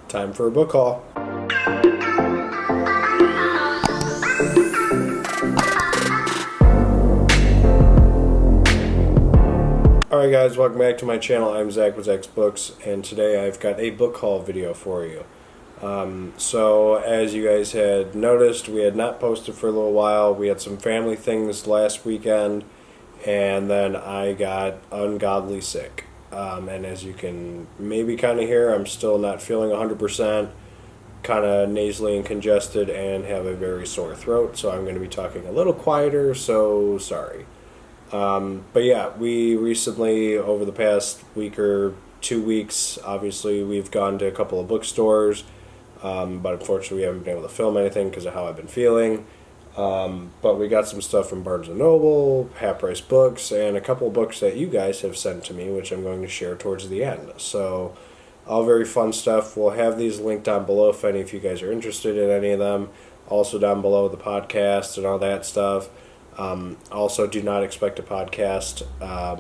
Time for a book haul. Alright guys, welcome back to my channel. I'm Zach with Zacks Books, and today I've got a book haul video for you. So as you guys had noticed, we had not posted for a little while. We had some family things last weekend, and then I got ungodly sick. And as you can maybe kind of hear, I'm still not feeling 100%, kind of nasally and congested, and have a very sore throat, so I'm going to be talking a little quieter, so sorry. But yeah, we recently, over the past week or 2 weeks, obviously we've gone to a couple of bookstores, but unfortunately we haven't been able to film anything because of how I've been feeling. But we got some stuff from Barnes & Noble, Half Price Books, and a couple of books that you guys have sent to me, which I'm going to share towards the end. So, all very fun stuff. We'll have these linked down below if any of you guys are interested in any of them. Also down below the podcast and all that stuff. Also, do not expect a podcast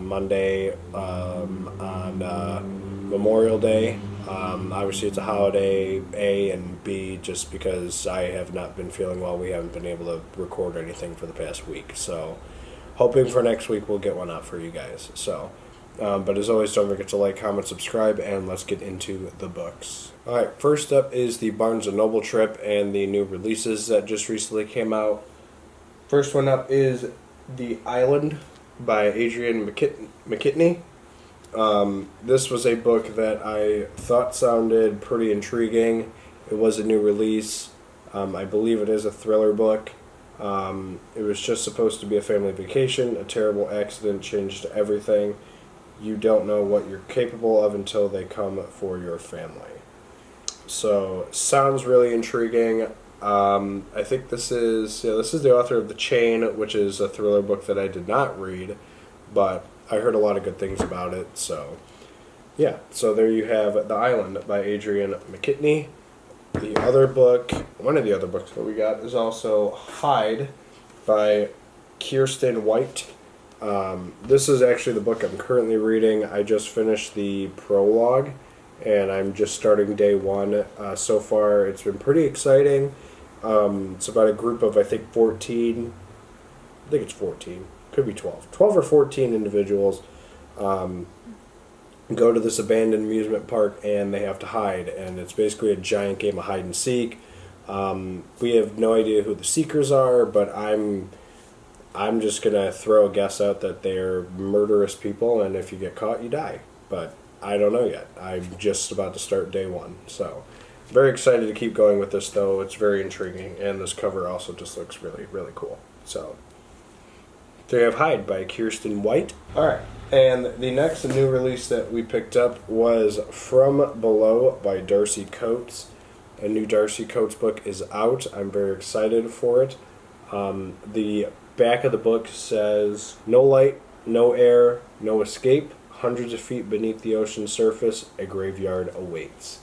Monday on Memorial Day. Obviously, it's a holiday, A, and B, just because I have not been feeling well. We haven't been able to record anything for the past week. So, hoping for next week we'll get one out for you guys. So, but as always, don't forget to like, comment, subscribe, and let's get into the books. Alright, first up is the Barnes & Noble trip and the new releases that just recently came out. First one up is The Island by Adrian McKitney. This was a book that I thought sounded pretty intriguing. It was a new release. I believe it is a thriller book. It was just supposed to be a family vacation. A terrible accident changed everything. You don't know what you're capable of until they come for your family. So, sounds really intriguing. I think this is the author of The Chain, which is a thriller book that I did not read, but I heard a lot of good things about it, so yeah. So there you have The Island by Adrian McKitney. The other book, one of the other books that we got, is also Hide by Kiersten White. This is actually the book I'm currently reading. I just finished the prologue, and I'm just starting day one. So far, it's been pretty exciting. It's about a group of, I think, 14. I think it's 14. Could be 12. 12 or 14 individuals go to this abandoned amusement park, and they have to hide. And it's basically a giant game of hide and seek. We have no idea who the seekers are, but I'm just gonna throw a guess out that they're murderous people, and if you get caught, you die. But I don't know yet. I'm just about to start day one, so very excited to keep going with this, though. It's very intriguing, and this cover also just looks really, really cool. So there you have Hide by Kiersten White. Alright, and the next new release that we picked up was From Below by Darcy Coates. A new Darcy Coates book is out. I'm very excited for it. The back of the book says, "No light, no air, no escape. Hundreds of feet beneath the ocean's surface, a graveyard awaits."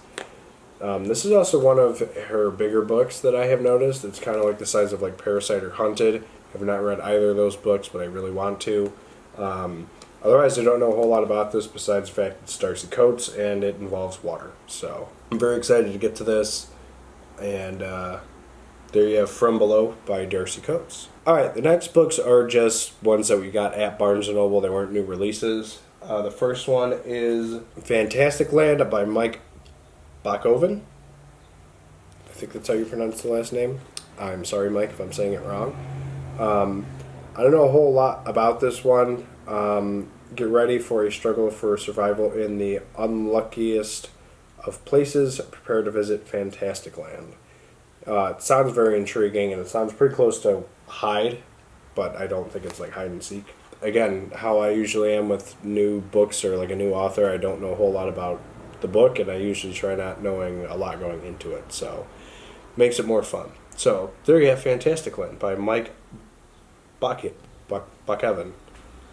This is also one of her bigger books that I have noticed. It's kind of like the size of like Parasite or Hunted. I have not read either of those books, but I really want to. Otherwise, I don't know a whole lot about this besides the fact it's Darcy Coates and it involves water. So I'm very excited to get to this. And there you have From Below by Darcy Coates. Alright, the next books are just ones that we got at Barnes & Noble. They weren't new releases. The first one is Fantastic Land by Mike Backoven. I think that's how you pronounce the last name. I'm sorry, Mike, if I'm saying it wrong. I don't know a whole lot about this one. Get ready for a struggle for survival in the unluckiest of places. Prepare to visit Fantastic Land. It sounds very intriguing, and it sounds pretty close to Hide, but I don't think it's like hide and seek. Again, how I usually am with new books or like a new author, I don't know a whole lot about the book, and I usually try not knowing a lot going into it, so makes it more fun. So there you have Fantastic Land by Mike Backoven.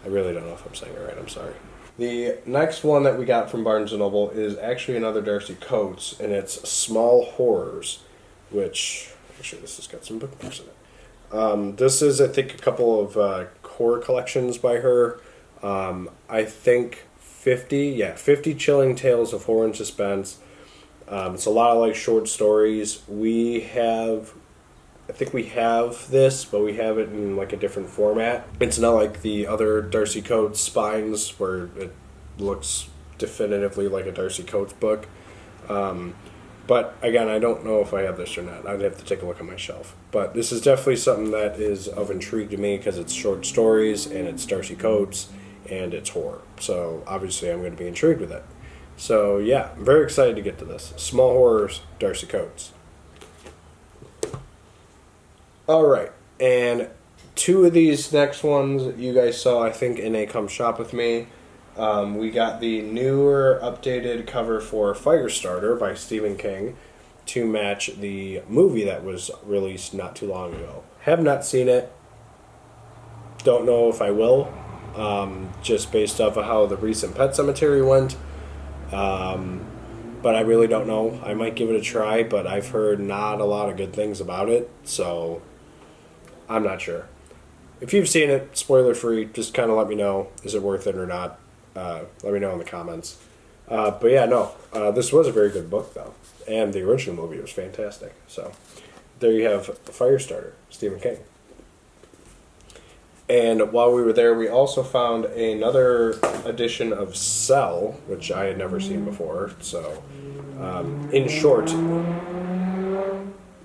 I really don't know if I'm saying it right, I'm sorry. The next one that we got from Barnes & Noble is actually another Darcy Coates, and it's Small Horrors, which, actually this has got some bookmarks in it. This is, I think, a couple of horror collections by her. I think 50 chilling tales of horror and suspense. It's a lot of like short stories. I think we have this, but we have it in like a different format. It's not like the other Darcy Coates spines where it looks definitively like a Darcy Coates book. But again, I don't know if I have this or not. I'd have to take a look at my shelf. But this is definitely something that is of intrigue to me because it's short stories and it's Darcy Coates and it's horror. So obviously I'm going to be intrigued with it. So yeah, I'm very excited to get to this. Small Horrors, Darcy Coates. Alright, and two of these next ones you guys saw, I think, in a Come Shop With Me. We got the newer updated cover for Firestarter by Stephen King to match the movie that was released not too long ago. Have not seen it. Don't know if I will, just based off of how the recent Pet Sematary went. But I really don't know. I might give it a try, but I've heard not a lot of good things about it, so I'm not sure. If you've seen it, spoiler free, just kind of let me know. Is it worth it or not? Let me know in the comments. But yeah, no, this was a very good book, though. And the original movie was fantastic. So there you have Firestarter, Stephen King. And while we were there, we also found another edition of Cell, which I had never seen before. So, in short,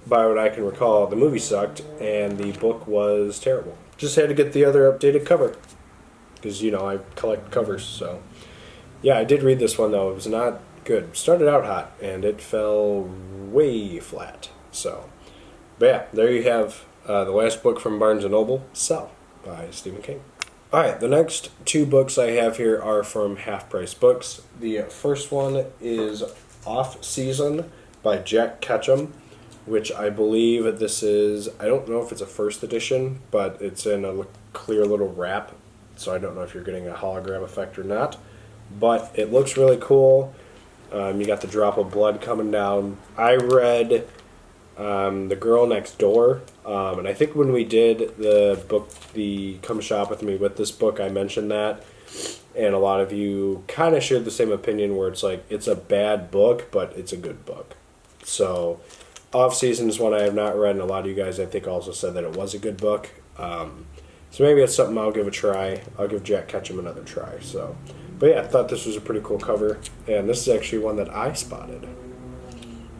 by what I can recall, the movie sucked and the book was terrible. Just had to get the other updated cover. Because, you know, I collect covers, so. Yeah, I did read this one, though. It was not good. Started out hot, and it fell way flat. So, but yeah, there you have the last book from Barnes & Noble, Cell, by Stephen King. Alright, the next two books I have here are from Half Price Books. The first one is Off Season by Jack Ketchum, which I believe this is, I don't know if it's a first edition, but it's in a clear little wrap. So I don't know if you're getting a hologram effect or not. But it looks really cool. You got the drop of blood coming down. I read The Girl Next Door. And I think when we did the book, the Come Shop With Me with this book, I mentioned that. And a lot of you kind of shared the same opinion where it's like, it's a bad book, but it's a good book. So Off Season is one I have not read. And a lot of you guys, I think, also said that it was a good book. So maybe it's something I'll give a try. I'll give Jack Ketchum another try. So, but yeah, I thought this was a pretty cool cover, and this is actually one that I spotted.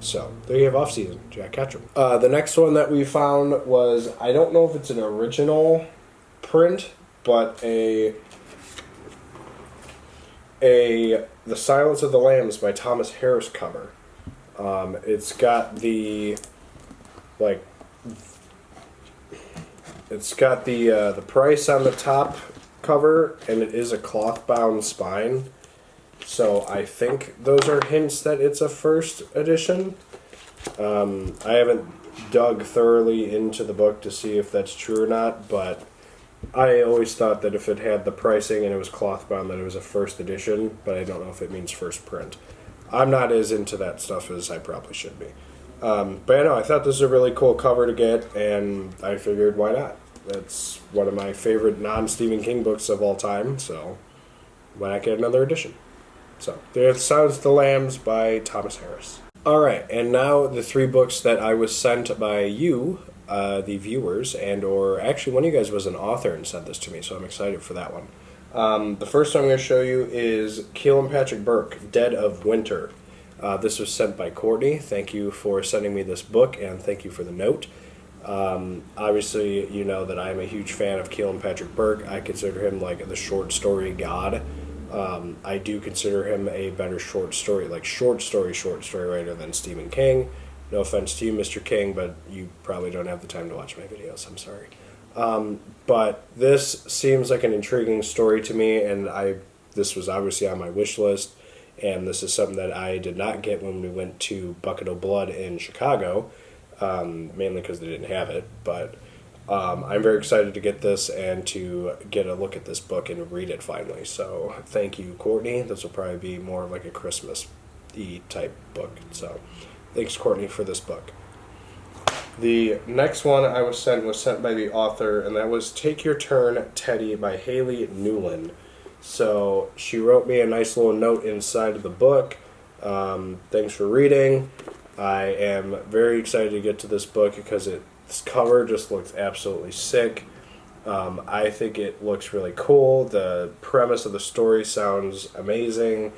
So there you have Off Season, Jack Ketchum. The next one that we found was, I don't know if it's an original print, but The Silence of the Lambs by Thomas Harris cover. It's got the It's got the price on the top cover, and it is a cloth-bound spine. So I think those are hints that it's a first edition. I haven't dug thoroughly into the book to see if that's true or not, but I always thought that if it had the pricing and it was cloth-bound, that it was a first edition, but I don't know if it means first print. I'm not as into that stuff as I probably should be. But I know, I thought this was a really cool cover to get, and I figured, why not? It's one of my favorite non-Stephen King books of all time, so why not get another edition? So, there's Silence of the Lambs by Thomas Harris. Alright, and now the three books that I was sent by you, the viewers, and or actually one of you guys was an author and sent this to me, so I'm excited for that one. The first one I'm going to show you is Keel and Patrick Burke, Dead of Winter. This was sent by Courtney. Thank you for sending me this book, and thank you for the note. Obviously, you know that I'm a huge fan of Keel and Patrick Burke. I consider him like the short story god. I do consider him a better short story writer than Stephen King. No offense to you, Mr. King, but you probably don't have the time to watch my videos. I'm sorry. But this seems like an intriguing story to me, and this was obviously on my wish list. And this is something that I did not get when we went to Bucket of Blood in Chicago, mainly because they didn't have it. But I'm very excited to get this and to get a look at this book and read it finally. So thank you, Courtney. This will probably be more like a Christmas-y type book. So thanks, Courtney, for this book. The next one I was sent by the author, and that was Take Your Turn, Teddy by Haley Newland. So she wrote me a nice little note inside of the book Thanks for reading. I am very excited to get to this book because its cover just looks absolutely sick. I think it looks really cool. The premise of the story sounds amazing,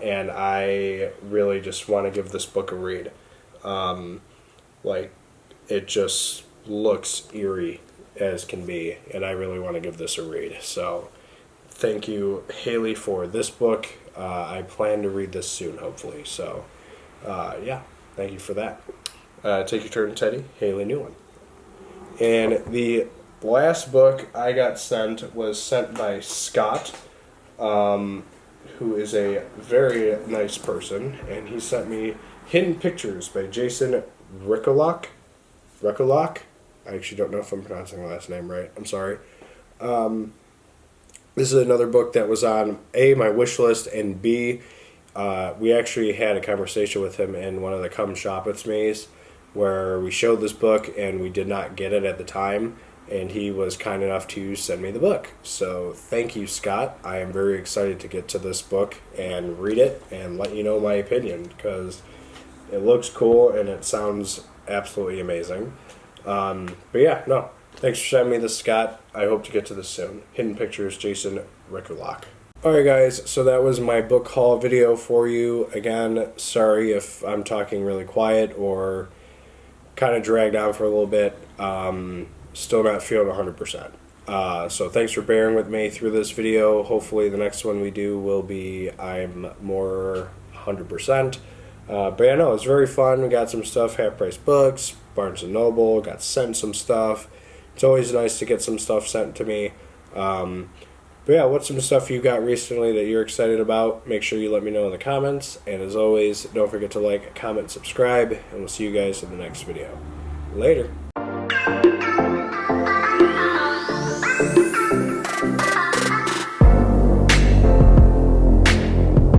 and I really just want to give this book a read. It just looks eerie as can be, and I really want to give this a read. So, thank you, Haley, for this book. I plan to read this soon, hopefully. So, yeah, thank you for that. Take your turn, Teddy. Haley Newland. And the last book I got was sent by Scott, who is a very nice person, and he sent me Hidden Pictures by Jason Rickelock. I actually don't know if I'm pronouncing the last name right. I'm sorry. This is another book that was on A, my wish list, and B, we actually had a conversation with him in one of the Come Shop With Me's where we showed this book and we did not get it at the time, and he was kind enough to send me the book. So thank you, Scott. I am very excited to get to this book and read it and let you know my opinion because it looks cool and it sounds absolutely amazing. But yeah, no. Thanks for sending me this, Scott. I hope to get to this soon. Hidden Pictures, Jason Rickelock. Alright guys, so that was my book haul video for you. Again, sorry if I'm talking really quiet or kind of dragged on for a little bit. Still not feeling 100%. So thanks for bearing with me through this video. Hopefully the next one we do will be I'm more 100%. But yeah, no, it's very fun. We got some stuff, half price books, Barnes & Noble, got sent some stuff. It's always nice to get some stuff sent to me. But yeah, what's some stuff you got recently that you're excited about? Make sure you let me know in the comments. And as always, don't forget to like, comment, subscribe, and we'll see you guys in the next video. Later.